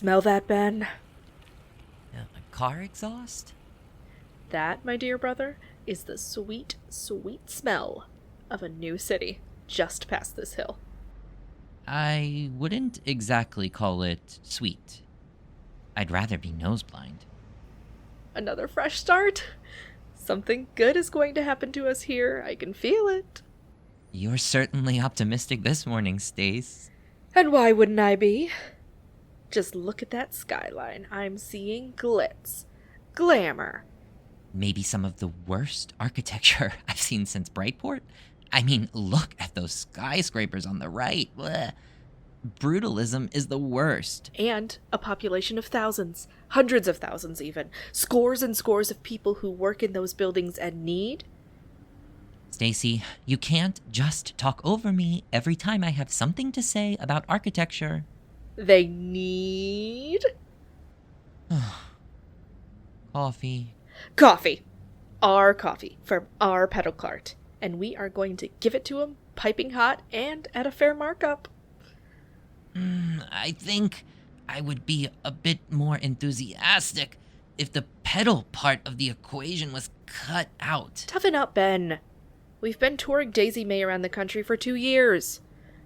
Smell that, Ben? Car exhaust? That, my dear brother, is the sweet, sweet smell of a new city just past this hill. I wouldn't exactly call it sweet. I'd rather be noseblind. Another fresh start? Something good is going to happen to us here. I can feel it. You're certainly optimistic this morning, Stace. And why wouldn't I be? Just look at that skyline. I'm seeing glitz. Glamour. Maybe some of the worst architecture I've seen since Brightport? I mean, look at those skyscrapers on the right. Blech. Brutalism is the worst. And a population of thousands. Hundreds of thousands even. Scores and scores of people who work in those buildings and need. Stacy, you can't just talk over me every time I have something to say about architecture. They need... Coffee. Coffee. Our coffee from our pedal cart. And we are going to give it to them piping hot and at a fair markup. I think I would be a bit more enthusiastic if the pedal part of the equation was cut out. Toughen up, Ben. We've been touring Daisy May around the country for 2 years.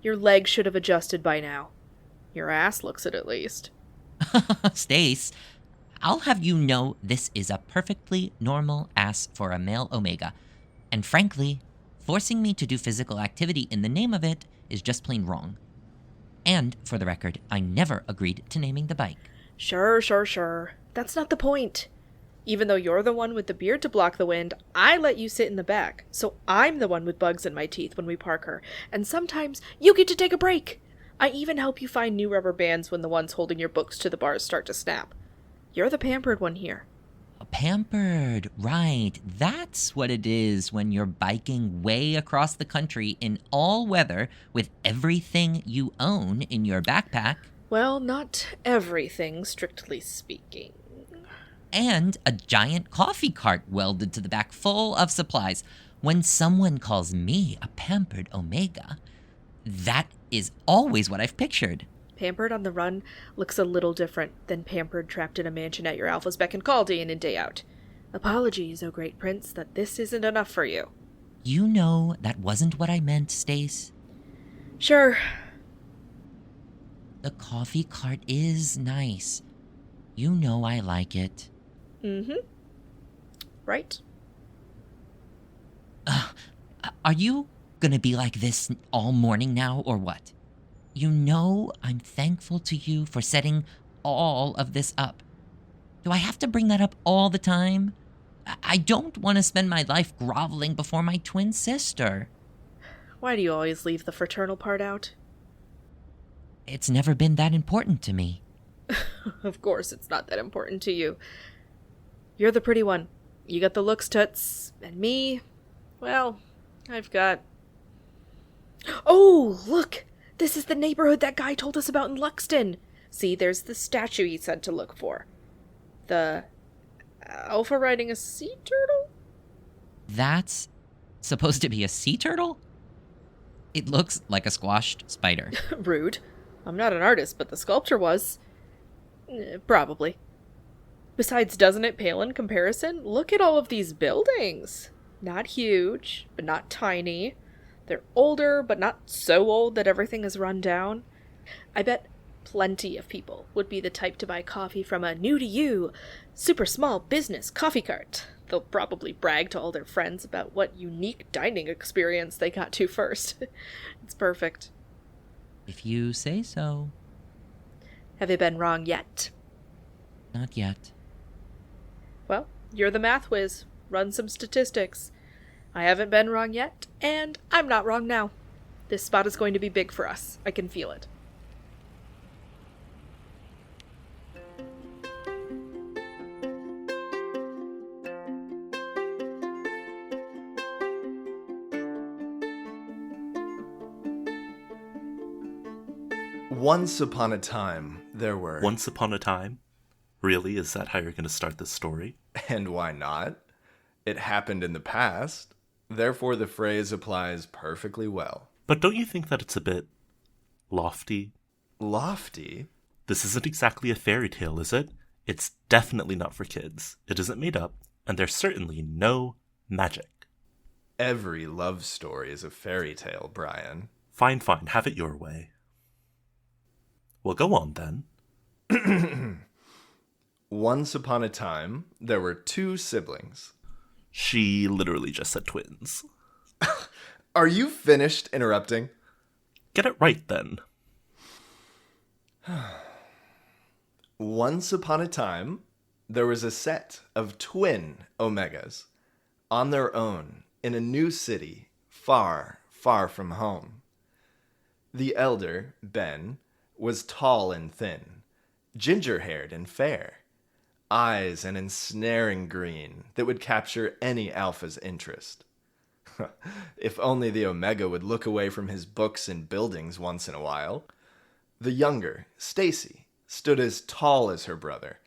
Your legs should have adjusted by now. Your ass looks it, at least. Stace, I'll have you know this is a perfectly normal ass for a male omega. And frankly, forcing me to do physical activity in the name of it is just plain wrong. And, for the record, I never agreed to naming the bike. Sure. That's not the point. Even though you're the one with the beard to block the wind, I let you sit in the back, so I'm the one with bugs in my teeth when we park her. And sometimes you get to take a break. I even help you find new rubber bands when the ones holding your books to the bars start to snap. You're the pampered one here. Pampered, right. That's what it is when you're biking way across the country in all weather with everything you own in your backpack. Well, not everything, strictly speaking. And a giant coffee cart welded to the back full of supplies. When someone calls me a pampered omega, that is always what I've pictured. Pampered on the run looks a little different than pampered trapped in a mansion at your alpha's beck and call day in and day out. Apologies, O great prince, that this isn't enough for you. You know that wasn't what I meant, Stace. Sure. The coffee cart is nice. You know I like it. Mm-hmm. Right. Are you gonna be like this all morning now, or what? You know I'm thankful to you for setting all of this up. Do I have to bring that up all the time? I don't want to spend my life groveling before my twin sister. Why do you always leave the fraternal part out? It's never been that important to me. Of course it's not that important to you. You're the pretty one. You got the looks, Toots. And me, well, I've got... Oh, look! This is the neighborhood that guy told us about in Luxton. See, there's the statue he said to look for. The alpha riding a sea turtle? That's supposed to be a sea turtle? It looks like a squashed spider. Rude. I'm not an artist, but the sculpture was. Probably. Besides, doesn't it pale in comparison? Look at all of these buildings. Not huge, but not tiny. They're older, but not so old that everything is run down. I bet plenty of people would be the type to buy coffee from a new-to-you, super small business coffee cart. They'll probably brag to all their friends about what unique dining experience they got to first. It's perfect. If you say so. Have you been wrong yet? Not yet. Well, you're the math whiz. Run some statistics. I haven't been wrong yet, and I'm not wrong now. This spot is going to be big for us. I can feel it. Once upon a time, there were... Once upon a time? Really? Is that how you're going to start this story? And why not? It happened in the past. Therefore, the phrase applies perfectly well. But don't you think that it's a bit lofty? Lofty? This isn't exactly a fairy tale, is it? It's definitely not for kids. It isn't made up, and there's certainly no magic. Every love story is a fairy tale, Brian. Fine, have it your way. Well, go on then. Once upon a time, there were 2 siblings. She literally just said twins. Are you finished interrupting? Get it right, then. Once upon a time, there was a set of twin Omegas on their own in a new city far, far from home. The elder, Ben, was tall and thin, ginger-haired and fair, eyes an ensnaring green that would capture any alpha's interest. If only the Omega would look away from his books and buildings once in a while. The younger, Stacey, stood as tall as her brother,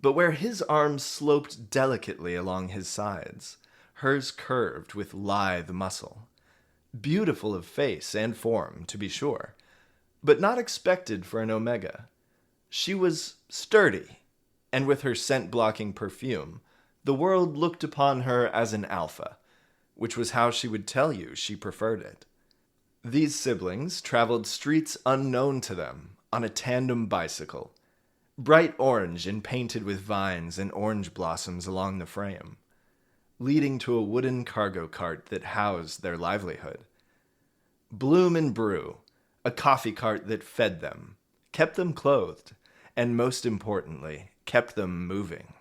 but where his arms sloped delicately along his sides, hers curved with lithe muscle. Beautiful of face and form, to be sure, but not expected for an Omega. She was sturdy, and with her scent-blocking perfume, the world looked upon her as an alpha, which was how she would tell you she preferred it. These siblings traveled streets unknown to them on a tandem-bicycle, bright orange and painted with vines and orange blossoms along the frame, leading to a wooden cargo cart that housed their livelihood. Bloom Brew, a coffee cart that fed them, kept them clothed, and most importantly, kept them moving.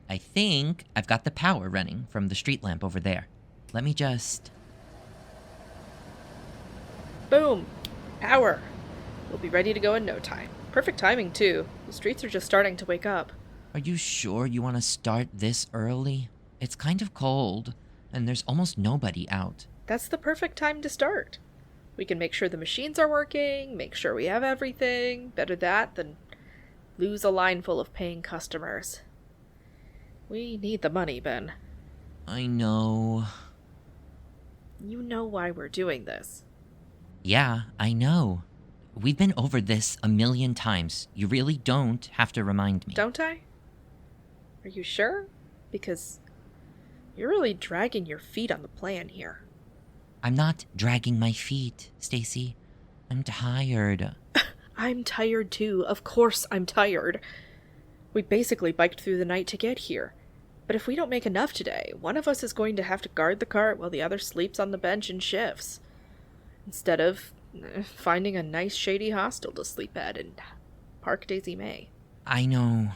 I think I've got the power running from the street lamp over there. Let me just... Boom! Power! We'll be ready to go in no time. Perfect timing, too. The streets are just starting to wake up. Are you sure you want to start this early? It's kind of cold, and there's almost nobody out. That's the perfect time to start. We can make sure the machines are working, make sure we have everything. Better that than lose a line full of paying customers. We need the money, Ben. I know. You know why we're doing this. Yeah, I know. We've been over this 1,000,000 times. You really don't have to remind me. Don't I? Are you sure? Because you're really dragging your feet on the plan here. I'm not dragging my feet, Stacey. I'm tired. I'm tired too. Of course I'm tired. We basically biked through the night to get here. But if we don't make enough today, one of us is going to have to guard the cart while the other sleeps on the bench and shifts. Instead of finding a nice shady hostel to sleep at in Park Daisy May. I know.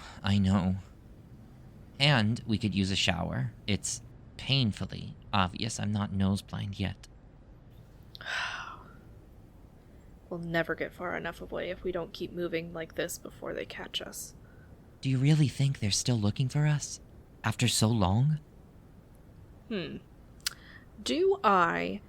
And we could use a shower. It's painfully obvious I'm not nose-blind yet. We'll never get far enough away if we don't keep moving like this before they catch us. Do you really think they're still looking for us? After so long? Do I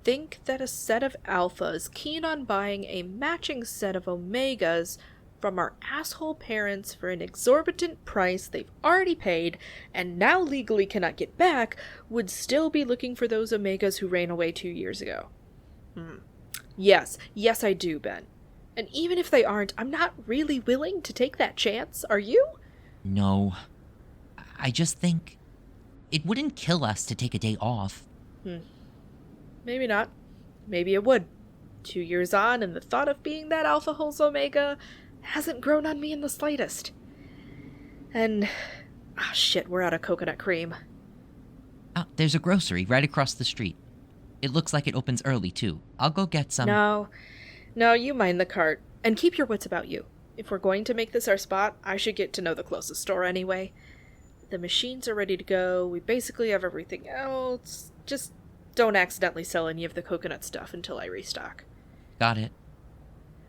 think that a set of alphas keen on buying a matching set of omegas from our asshole parents for an exorbitant price they've already paid and now legally cannot get back would still be looking for those omegas who ran away 2 years ago? Yes I do, Ben. And even if they aren't, I'm not really willing to take that chance, are you? No. I just think it wouldn't kill us to take a day off. Maybe not. Maybe it would. 2 years on, and the thought of being that Alpha Holes Omega hasn't grown on me in the slightest. And, shit, we're out of coconut cream. There's a grocery right across the street. It looks like it opens early, too. I'll go get some. No, you mind the cart. And keep your wits about you. If we're going to make this our spot, I should get to know the closest store anyway. The machines are ready to go. We basically have everything else. Just don't accidentally sell any of the coconut stuff until I restock. Got it.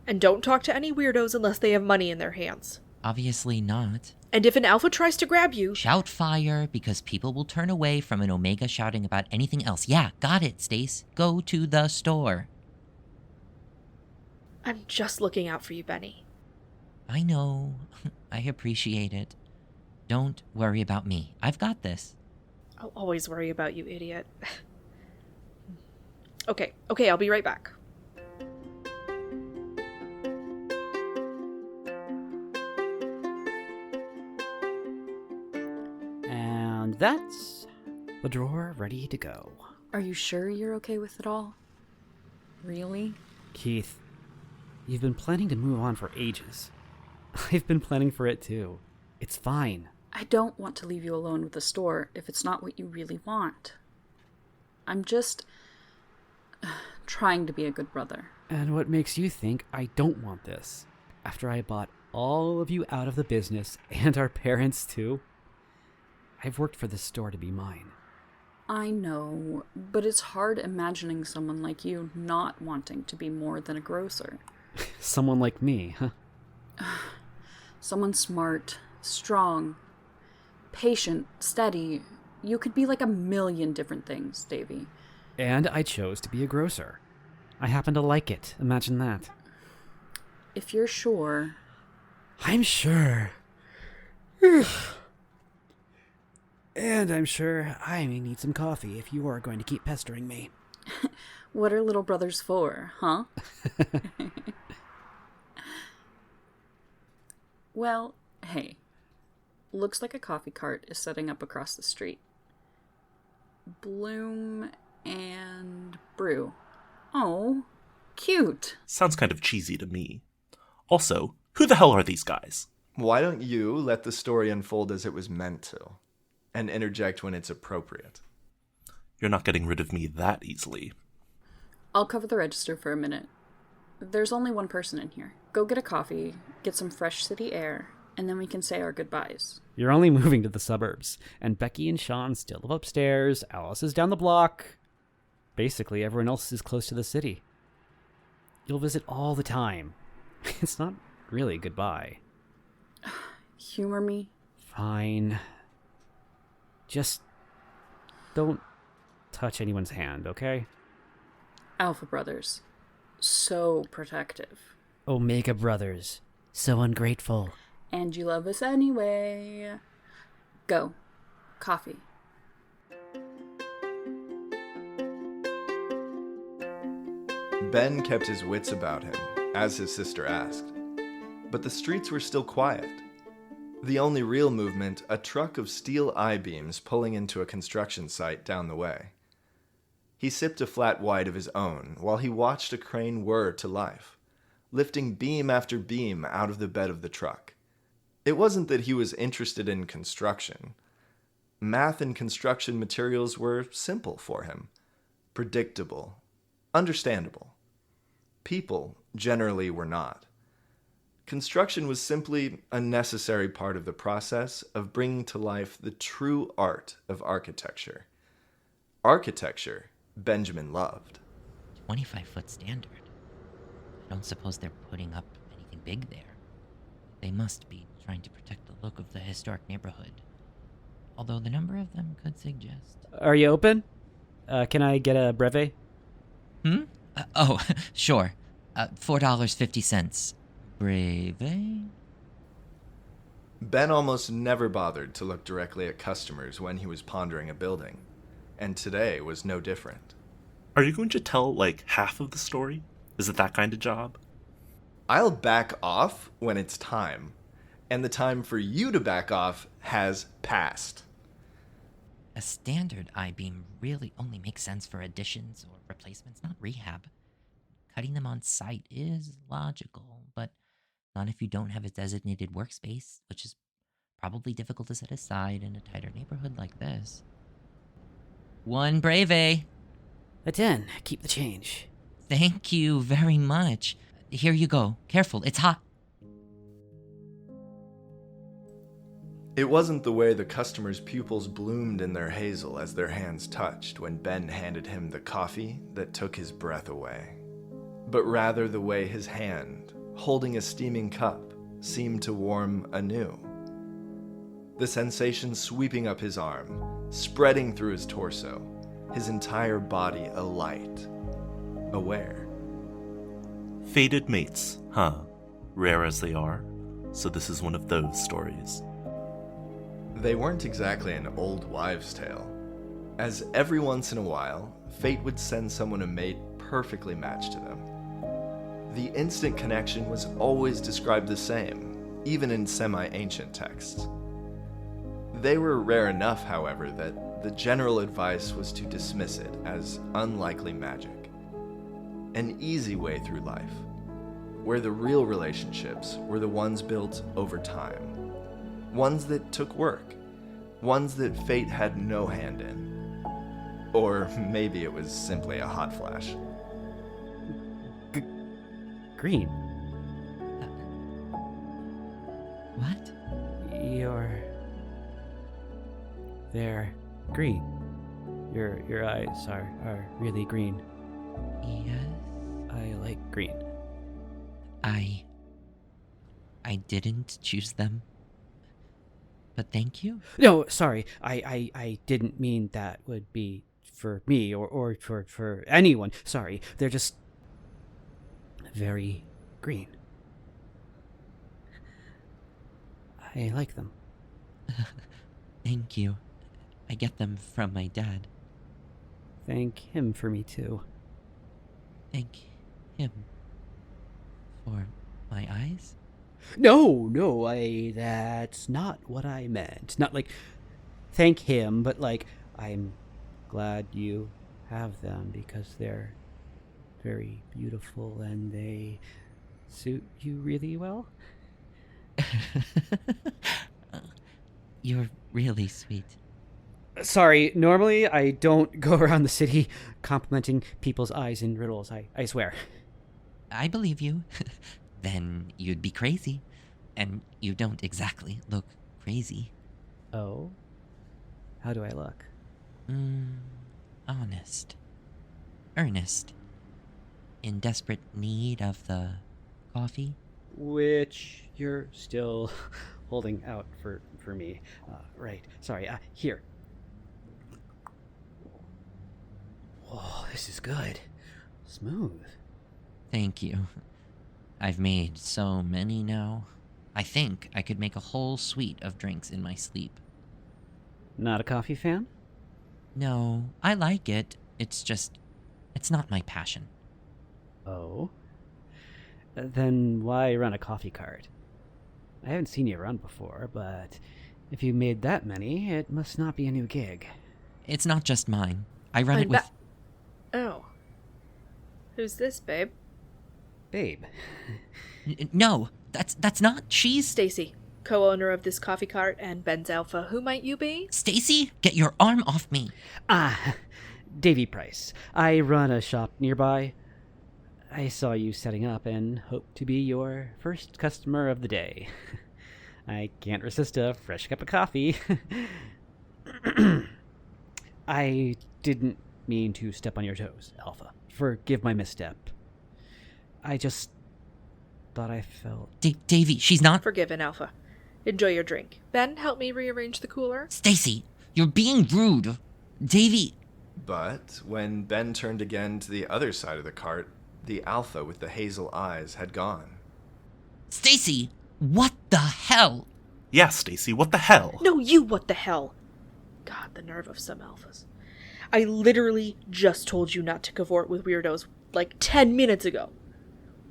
And don't talk to any weirdos unless they have money in their hands. Obviously not. And if an alpha tries to grab you... Shout fire, because people will turn away from an Omega shouting about anything else. Yeah, got it, Stace. Go to the store. I'm just looking out for you, Benny. I know. I appreciate it. Don't worry about me. I've got this. I'll always worry about you, idiot. Okay, I'll be right back. And that's the drawer ready to go. Are you sure you're okay with it all? Really? Keith, you've been planning to move on for ages. I've been planning for it too. It's fine. I don't want to leave you alone with the store if it's not what you really want. I'm just trying to be a good brother. And what makes you think I don't want this? After I bought all of you out of the business, and our parents too? I've worked for this store to be mine. I know, but it's hard imagining someone like you not wanting to be more than a grocer. Someone like me, huh? Someone smart, strong, patient, steady. You could be like a million different things, Davey. And I chose to be a grocer. I happen to like it. Imagine that. If you're sure... I'm sure. And I'm sure I may need some coffee if you are going to keep pestering me. What are little brothers for, huh? Well, hey. Looks like a coffee cart is setting up across the street. Bloom and Brew. Oh, cute. Sounds kind of cheesy to me. Also, who the hell are these guys? Why don't you let the story unfold as it was meant to, and interject when it's appropriate? You're not getting rid of me that easily. I'll cover the register for a minute. There's only one person in here. Go get a coffee, get some fresh city air, and then we can say our goodbyes. You're only moving to the suburbs, and Becky and Sean still live upstairs, Alice is down the block. Basically, everyone else is close to the city. You'll visit all the time. It's not really goodbye. Humor me. Fine. Just don't touch anyone's hand, okay? Alpha Brothers. So protective. Omega Brothers. So ungrateful. And you love us anyway. Go. Coffee. Ben kept his wits about him, as his sister asked. But the streets were still quiet. The only real movement, a truck of steel I-beams pulling into a construction site down the way. He sipped a flat white of his own while he watched a crane whir to life, lifting beam after beam out of the bed of the truck. It wasn't that he was interested in construction. Math and construction materials were simple for him, predictable, understandable. People generally were not. Construction was simply a necessary part of the process of bringing to life the true art of architecture. Architecture Benjamin loved. 25-foot standard. I don't suppose they're putting up anything big there. They must be trying to protect the look of the historic neighborhood. Although the number of them could suggest... Are you open? Can I get a breve? Sure. $4.50. Brave. Ben almost never bothered to look directly at customers when he was pondering a building, and today was no different. Are you going to tell, like, half of the story? Is it that kind of job? I'll back off when it's time, and the time for you to back off has passed. A standard I-beam really only makes sense for additions or replacements, not rehab. Cutting them on site is logical, but not if you don't have a designated workspace, which is probably difficult to set aside in a tighter neighborhood like this. One brave. A 10. Keep the change. Thank you very much. Here you go. Careful, it's hot. It wasn't the way the customer's pupils bloomed in their hazel as their hands touched when Ben handed him the coffee that took his breath away, but rather the way his hand, holding a steaming cup, seemed to warm anew. The sensation sweeping up his arm, spreading through his torso, his entire body alight, aware. Fated mates, huh? Rare as they are. So this is one of those stories. They weren't exactly an old wives' tale, as every once in a while, fate would send someone a mate perfectly matched to them. The instant connection was always described the same, even in semi-ancient texts. They were rare enough, however, that the general advice was to dismiss it as unlikely magic. An easy way through life, where the real relationships were the ones built over time. Ones that took work. Ones that fate had no hand in. Or maybe it was simply a hot flash. Green. What? They're green. Your eyes are really green. Yes? I like green. I didn't choose them. But thank you. No, sorry. I didn't mean that would be for me or for anyone. Sorry. They're just very green. I like them. Thank you. I get them from my dad. Thank him for me too. Thank him. For my eyes? No, that's not what I meant. Not like thank him, but like I'm glad you have them because they're very beautiful and they suit you really well. You're really sweet. Sorry, normally I don't go around the city complimenting people's eyes in riddles, I swear. I believe you. Then you'd be crazy. And you don't exactly look crazy. Oh? How do I look? Honest. Earnest. In desperate need of the coffee. Which you're still holding out for me. Right. Sorry. Here. Oh, this is good. Smooth. Thank you. I've made so many now. I think I could make a whole suite of drinks in my sleep. Not a coffee fan? No, I like it. It's not my passion. Oh? Then why run a coffee cart? I haven't seen you run before, but if you made that many, it must not be a new gig. It's not just mine. I run it with... Oh. Who's this, babe? Babe. No, that's not... She's... Stacey, co-owner of this coffee cart and Ben's Alpha. Who might you be? Stacey, get your arm off me. Davey Price. I run a shop nearby. I saw you setting up and hope to be your first customer of the day. I can't resist a fresh cup of coffee. I didn't mean to step on your toes, Alpha. Forgive my misstep. I just thought I felt... Davey, she's not... Forgiven, Alpha. Enjoy your drink. Ben, help me rearrange the cooler. Stacey, you're being rude. Davey... But when Ben turned again to the other side of the cart, the Alpha with the hazel eyes had gone. Stacey, what the hell? Yeah, Stacey, what the hell? No, you what the hell? God, the nerve of some alphas. I literally just told you not to cavort with weirdos like 10 minutes ago.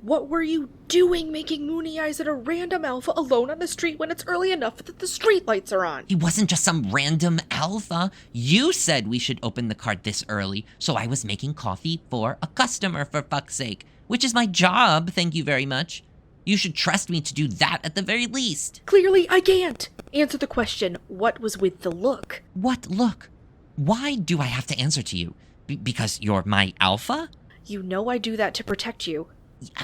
What were you doing making moony eyes at a random alpha alone on the street when it's early enough that the streetlights are on? He wasn't just some random alpha. You said we should open the cart this early, so I was making coffee for a customer, for fuck's sake. Which is my job, thank you very much. You should trust me to do that at the very least. Clearly, I can't. Answer the question, what was with the look? What look? Why do I have to answer to you? Because you're my alpha? You know I do that to protect you.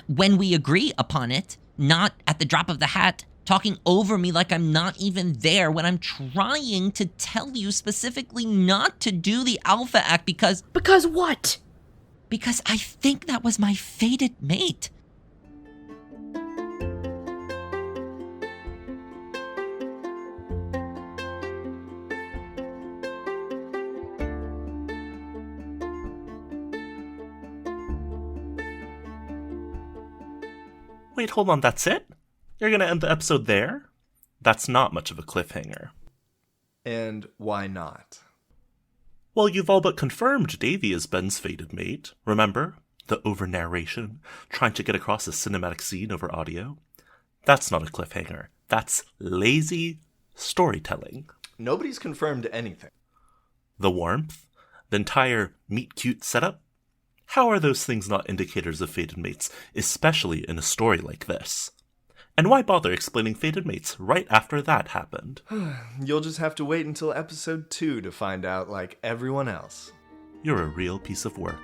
When we agree upon it, not at the drop of the hat, talking over me like I'm not even there when I'm trying to tell you specifically not to do the alpha act because... Because what? Because I think that was my fated mate. Wait, hold on, that's it? You're gonna end the episode there? That's not much of a cliffhanger. And why not? Well, you've all but confirmed Davey is Ben's fated mate. Remember? The over-narration, trying to get across a cinematic scene over audio. That's not a cliffhanger. That's lazy storytelling. Nobody's confirmed anything. The warmth? The entire meet-cute setup? How are those things not indicators of fated mates, especially in a story like this? And why bother explaining fated mates right after that happened? You'll just have to wait until episode 2 to find out like everyone else. You're a real piece of work.